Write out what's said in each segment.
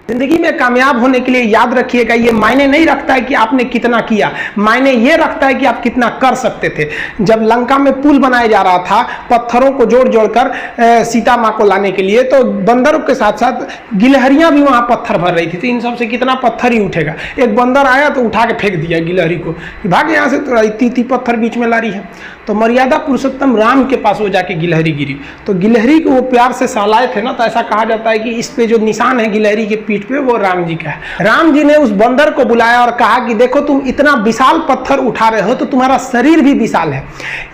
जिंदगी में कामयाब होने के लिए याद रखिएगा, ये मायने नहीं रखता है कि आपने कितना किया, मायने ये रखता है कि आप कितना कर सकते थे। जब लंका में पुल बनाया जा रहा था पत्थरों को जोड़ जोड़कर सीता माँ को लाने के लिए, तो बंदरों के साथ साथ गिलहरियां भी वहां पत्थर भर रही थी। तो इन सब से कितना पत्थर ही उठेगा। एक बंदर आया तो उठा के फेंक दिया गिलहरी को, भाग यहाँ से, तो इतनी पत्थर बीच में ला रही है। तो मर्यादा पुरुषोत्तम राम के पास वो जाके गिलहरी गिरी, तो गिलहरी को वो प्यार से सहलाए थे ना, तो ऐसा कहा जाता है कि इस पे जो निशान है गिलहरी के पीठ पे, वो राम जी का है। राम जी ने उस बंदर को बुलाया और कहा कि देखो तुम इतना विशाल पत्थर उठा रहे हो तो तुम्हारा शरीर भी विशाल है,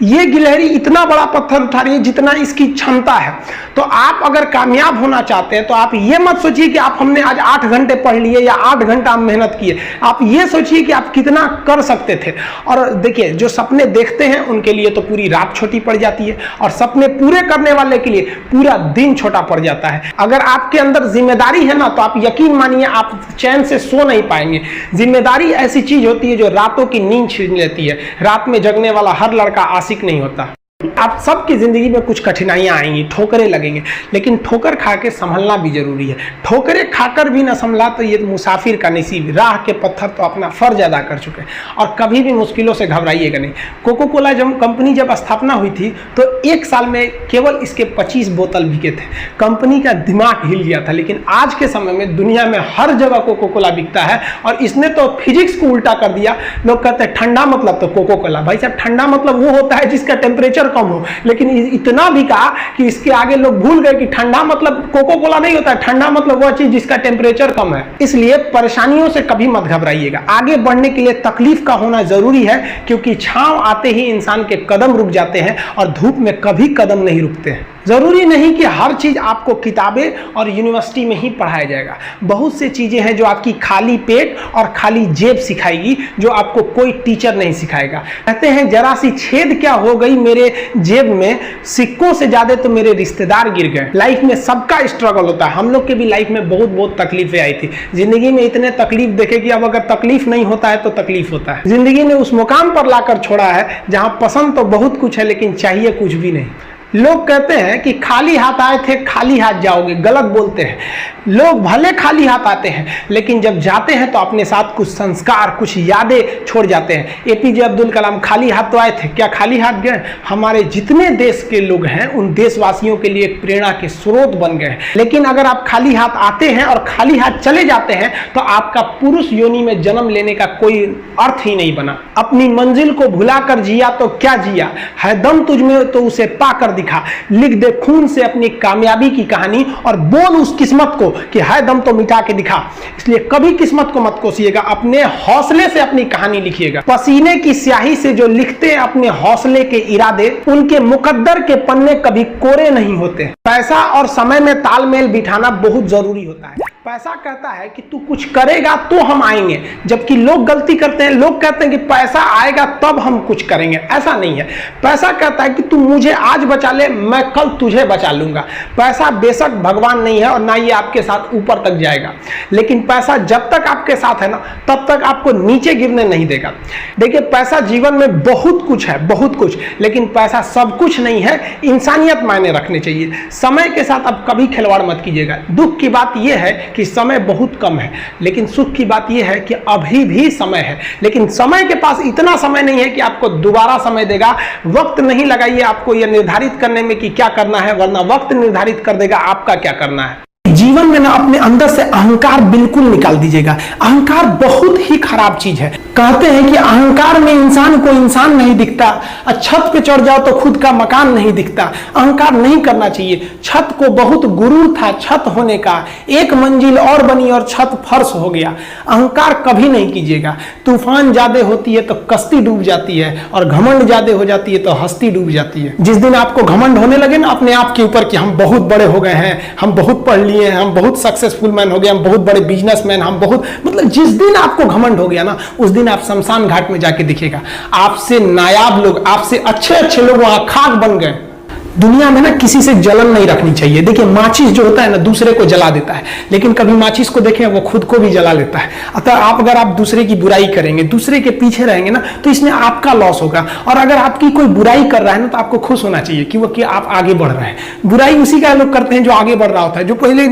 ये गिलहरी इतना बड़ा पत्थर उठा रही है जितना इसकी क्षमता है। तो आप अगर कामयाब होना चाहते हैं तो आप ये मत सोचिए कि आप हमने आज 8 घंटे पढ़ लिए या 8 घंटा मेहनत किए, आप ये सोचिए कि आप कितना कर सकते थे। और देखिए, जो सपने देखते हैं उनके लिए तो पूरी रात छोटी पड़ जाती है, और सपने पूरे करने वाले के लिए पूरा दिन छोटा पड़ जाता है। अगर आपके अंदर जिम्मेदारी है ना, तो आप यकीन मानिए आप चैन से सो नहीं पाएंगे। जिम्मेदारी ऐसी चीज होती है जो रातों की नींद छीन लेती है। रात में जगने वाला हर लड़का आशिक नहीं होता। आप सबकी जिंदगी में कुछ कठिनाइयां आएंगी, ठोकरें लगेंगे, लेकिन ठोकर खा के संभलना भी जरूरी है। ठोकरें खाकर भी ना संभला तो ये मुसाफिर का नसीब। राह के पत्थर तो अपना फर्ज अदा कर चुके हैं, और कभी भी मुश्किलों से घबराइएगा नहीं। कोको कोला कंपनी जब स्थापना हुई थी तो 1 साल में केवल इसके 25 बोतल बिके थे। कंपनी का दिमाग हिल गया था। लेकिन आज के समय में दुनिया में हर जगह कोको कोला बिकता है, और इसने तो फिजिक्स को उल्टा कर दिया। लोग कहते हैं ठंडा मतलब तो कोको कोला। भाई साहब, ठंडा मतलब वो होता है जिसका टेम्परेचर कम हो, लेकिन इतना भी कहा कि इसके आगे लोग भूल गए कि ठंडा मतलब कोको कोला नहीं होता है, ठंडा मतलब वह चीज जिसका टेम्परेचर कम है। इसलिए परेशानियों से कभी मत घबराइएगा। आगे बढ़ने के लिए तकलीफ का होना जरूरी है, क्योंकि छांव आते ही इंसान के कदम रुक जाते हैं और धूप में कभी कदम नहीं रुकते हैं। जरूरी नहीं कि हर चीज आपको किताबें और यूनिवर्सिटी में ही पढ़ाया जाएगा। बहुत सी चीजें हैं जो आपकी खाली पेट और खाली जेब सिखाएगी, जो आपको कोई टीचर नहीं सिखाएगा। कहते हैं जरा सी छेद क्या हो गई मेरे जेब में, सिक्कों से ज्यादा तो मेरे रिश्तेदार गिर गए। लाइफ में सबका स्ट्रगल होता है। हम लोग के भी लाइफ में बहुत तकलीफें आई थी। जिंदगी में इतने तकलीफ देखे कि अब अगर तकलीफ नहीं होता है तो तकलीफ होता है। जिंदगी ने उस मुकाम पर लाकर छोड़ा है जहां पसंद तो बहुत कुछ है, लेकिन चाहिए कुछ भी नहीं। लोग कहते हैं कि खाली हाथ आए थे खाली हाथ जाओगे, गलत बोलते हैं। लोग भले खाली हाथ आते हैं, लेकिन जब जाते हैं तो अपने साथ कुछ संस्कार, कुछ यादें छोड़ जाते हैं। एपीजे अब्दुल कलाम खाली हाथ तो आए थे, क्या खाली हाथ गए? हमारे जितने देश के लोग हैं उन देशवासियों के लिए एक प्रेरणा के स्रोत बन गए हैं। लेकिन अगर आप खाली हाथ आते हैं और खाली हाथ चले जाते हैं तो आपका पुरुष योनि में जन्म लेने का कोई अर्थ ही नहीं बना। अपनी मंजिल को भुलाकर जिया तो क्या जिया, है दम तुझमें तो उसे पाकर दिखा। लिख दे खून से अपनी कामयाबी की कहानी, और बोल उस किस्मत को कि है दम तो मिटा के दिखा। इसलिए कभी किस्मत को मत कोसिएगा, अपने हौसले से अपनी कहानी लिखिएगा। पसीने की स्याही से जो लिखते हैं अपने हौसले के इरादे, उनके मुकद्दर के पन्ने कभी कोरे नहीं होते। पैसा और समय में तालमेल बिठाना बहुत जरूरी होता है। पैसा कहता है कि तू कुछ करेगा तो हम आएंगे, जबकि लोग गलती करते हैं। लोग कहते हैं कि पैसा आएगा तब हम कुछ करेंगे। ऐसा नहीं है। पैसा कहता है कि तू मुझे आज बचा ले, मैं कल तुझे बचा लूंगा। पैसा बेशक भगवान नहीं है और ना ये आपके साथ ऊपर तक जाएगा, लेकिन पैसा जब तक आपके साथ है ना, तब तक आपको नीचे गिरने नहीं देगा। देखिए, पैसा जीवन में बहुत कुछ है, बहुत कुछ, लेकिन पैसा सब कुछ नहीं है। इंसानियत मायने रखने चाहिए। समय के साथ आप कभी खिलवाड़ मत कीजिएगा। दुख की बात यह है कि समय बहुत कम है, लेकिन सुख की बात यह है कि अभी भी समय है। लेकिन समय के पास इतना समय नहीं है कि आपको दोबारा समय देगा। वक्त नहीं लगाइए आपको यह निर्धारित करने में कि क्या करना है, वरना वक्त निर्धारित कर देगा आपका क्या करना है। जीवन में ना अपने अंदर से अहंकार बिल्कुल निकाल दीजिएगा। अहंकार बहुत ही खराब चीज है। कहते हैं कि अहंकार में इंसान को इंसान नहीं दिखता, और छत पे चढ़ जाओ तो खुद का मकान नहीं दिखता। अहंकार नहीं करना चाहिए। छत को बहुत गुरूर था छत होने का, एक मंजिल और बनी और छत फर्श हो गया। अहंकार कभी नहीं कीजिएगा। तूफान ज्यादा होती है तो कश्ती डूब जाती है, और घमंड ज्यादा हो जाती है तो हस्ती डूब जाती है। जिस दिन आपको घमंड होने लगे ना अपने आप के ऊपर कि हम बहुत बड़े हो गए हैं, हम बहुत पढ़ लिए, हम बहुत सक्सेसफुल मैन हो गए, हम बहुत बड़े बिजनेसमैन, हम बहुत, मतलब जिस दिन आपको घमंड हो गया ना, उस दिन आप शमशान घाट में जाके दिखेगा आपसे नायाब लोग, आपसे अच्छे लोग वहां खाक बन गए। दुनिया में ना किसी से जलन नहीं रखनी चाहिए। देखिए माचिस जो होता है ना दूसरे को जला देता है, लेकिन कभी माचिस को देखें वो खुद को भी जला लेता है। अतः अगर आप दूसरे की बुराई करेंगे, दूसरे के पीछे रहेंगे ना, तो इसमें आपका लॉस होगा। और अगर आपकी कोई बुराई कर रहा है ना, तो आपको खुश होना चाहिए कि आप आगे बढ़ रहे हैं। बुराई उसी का लोग करते हैं जो आगे बढ़ रहा होता है, जो पहले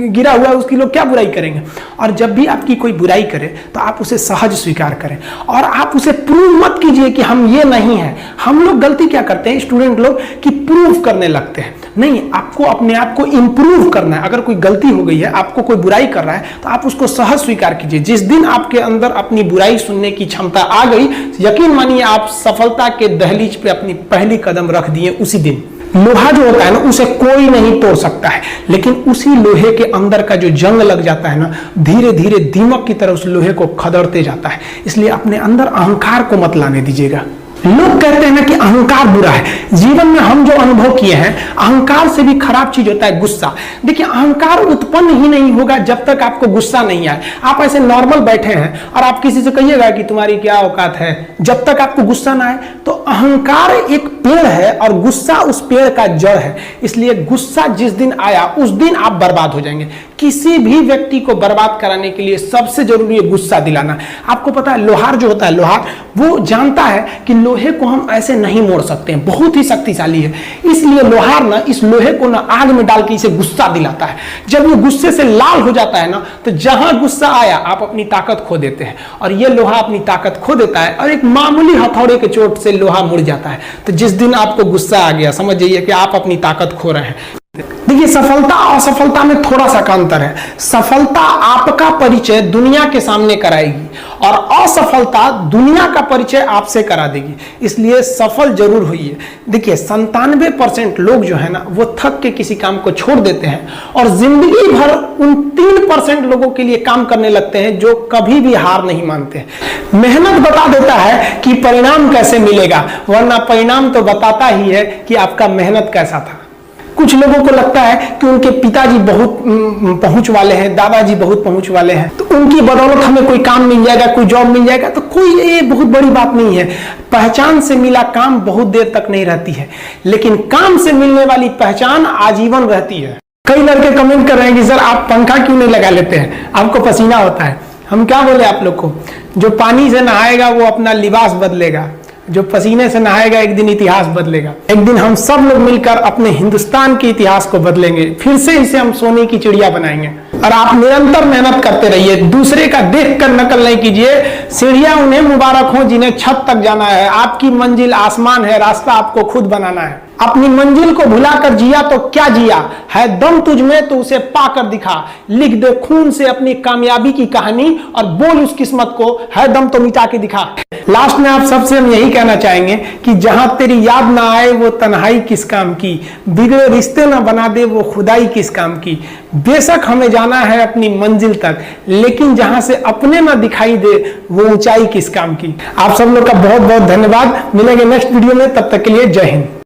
गिरा हुआ है उसकी लोग क्या बुराई करेंगे। और जब भी आपकी कोई बुराई करे तो आप उसे सहज स्वीकार करें, और आप उसे प्रूव मत कीजिए कि हम ये नहीं है। हम लोग गलती क्या करते हैं स्टूडेंट लोग, कि प्रूव करने लगते हैं। नहीं, आपको अपने आप को इंप्रूव करना है। अगर कोई गलती हो गई है, आपको कोई बुराई कर रहा है, तो आप उसको सहज स्वीकार कीजिए। जिस दिन आपके अंदर अपनी बुराई सुनने की क्षमता आ गई, यकीन मानिए आप सफलता के दहलीज पे अपनी पहली कदम रख दिए उसी दिन। लोहा जो होता है ना, उसे कोई नहीं तोड़ सकता है, लेकिन उसी लोहे के अंदर का जो जंग लग जाता है ना, धीरे धीरे दीमक की तरह उस लोहे को खदड़ते जाता है। इसलिए अपने अंदर अहंकार को मत लाने दीजिएगा। लोग कहते हैं ना कि अहंकार बुरा है। जीवन में हम जो अनुभव किए हैं, अहंकार से भी खराब चीज होता है गुस्सा। देखिए अहंकार उत्पन्न ही नहीं होगा जब तक आपको गुस्सा नहीं आए। आप ऐसे नॉर्मल बैठे हैं और आप किसी से कहिएगा कि तुम्हारी क्या औकात है, जब तक आपको गुस्सा ना आए। तो अहंकार एक पेड़ है और गुस्सा उस पेड़ का जड़ है। इसलिए गुस्सा जिस दिन आया उस दिन आप बर्बाद हो जाएंगे। किसी भी व्यक्ति को बर्बाद कराने के लिए सबसे जरूरी है गुस्सा दिलाना। आपको पता है लोहार जो होता है, लोहार वो जानता है कि लोहे को हम ऐसे नहीं मोड़ सकते हैं, बहुत ही शक्तिशाली है। इसलिए लोहार ना इस लोहे को ना आग में डाल के इसे गुस्सा दिलाता है। जब ये गुस्से से लाल हो जाता है ना, तो जहां गुस्सा आया आप अपनी ताकत खो देते हैं। और ये लोहा अपनी ताकत खो देता है और एक मामूली हथौड़े के चोट से लोहा मुड़ जाता है। तो जिस दिन आपको गुस्सा आ गया, समझ जाइए कि आप अपनी ताकत खो रहे हैं। देखिए सफलता और असफलता में थोड़ा सा अंतर है। सफलता आपका परिचय दुनिया के सामने कराएगी और असफलता दुनिया का परिचय आपसे करा देगी। इसलिए सफल जरूर होइए। देखिए 97% लोग जो है ना, वो थक के किसी काम को छोड़ देते हैं और जिंदगी भर उन 3% लोगों के लिए काम करने लगते हैं जो कभी भी हार नहीं मानते। मेहनत बता देता है कि परिणाम कैसे मिलेगा, वरना परिणाम तो बताता ही है कि आपका मेहनत कैसा था। कुछ लोगों को लगता है कि उनके पिताजी बहुत पहुंच वाले हैं, दादाजी बहुत पहुंच वाले हैं, तो उनकी बदौलत हमें कोई काम मिल जाएगा, कोई जॉब मिल जाएगा। तो कोई ये बहुत बड़ी बात नहीं है। पहचान से मिला काम बहुत देर तक नहीं रहती है, लेकिन काम से मिलने वाली पहचान आजीवन रहती है। कई लड़के कमेंट कर रहे हैं कि सर आप पंखा क्यों नहीं लगा लेते हैं, आपको पसीना होता है। हम क्या बोले आप लोग को, जो पानी से नहाएगा वो अपना लिबास बदलेगा, जो पसीने से नहाएगा एक दिन इतिहास बदलेगा। एक दिन हम सब लोग मिलकर अपने हिंदुस्तान के इतिहास को बदलेंगे, फिर से इसे हम सोने की चिड़िया बनाएंगे। और आप निरंतर मेहनत करते रहिए, दूसरे का देखकर नकल नहीं कीजिए। सीढ़ियां उन्हें मुबारक हो जिन्हें छत तक जाना है। आपकी मंजिल आसमान है, रास्ता आपको खुद बनाना है। अपनी मंजिल को भुलाकर जिया तो क्या जिया है, दम तुझ में तो उसे पाकर दिखा। लिख दे खून से अपनी कामयाबी की कहानी और बोल उस किस्मत को, है दम तो मिटा के दिखा। लास्ट में आप सबसे हम यही कहना चाहेंगे कि जहां तेरी याद ना आए वो तन्हाई किस काम की, बिगड़े रिश्ते ना बना दे वो खुदाई किस काम की। बेशक हमें जाना है अपनी मंजिल तक, लेकिन जहां से अपने ना दिखाई दे वो ऊंचाई किस काम की। आप सब लोग का बहुत बहुत धन्यवाद। मिलेंगे नेक्स्ट वीडियो में, तब तक के लिए जय हिंद।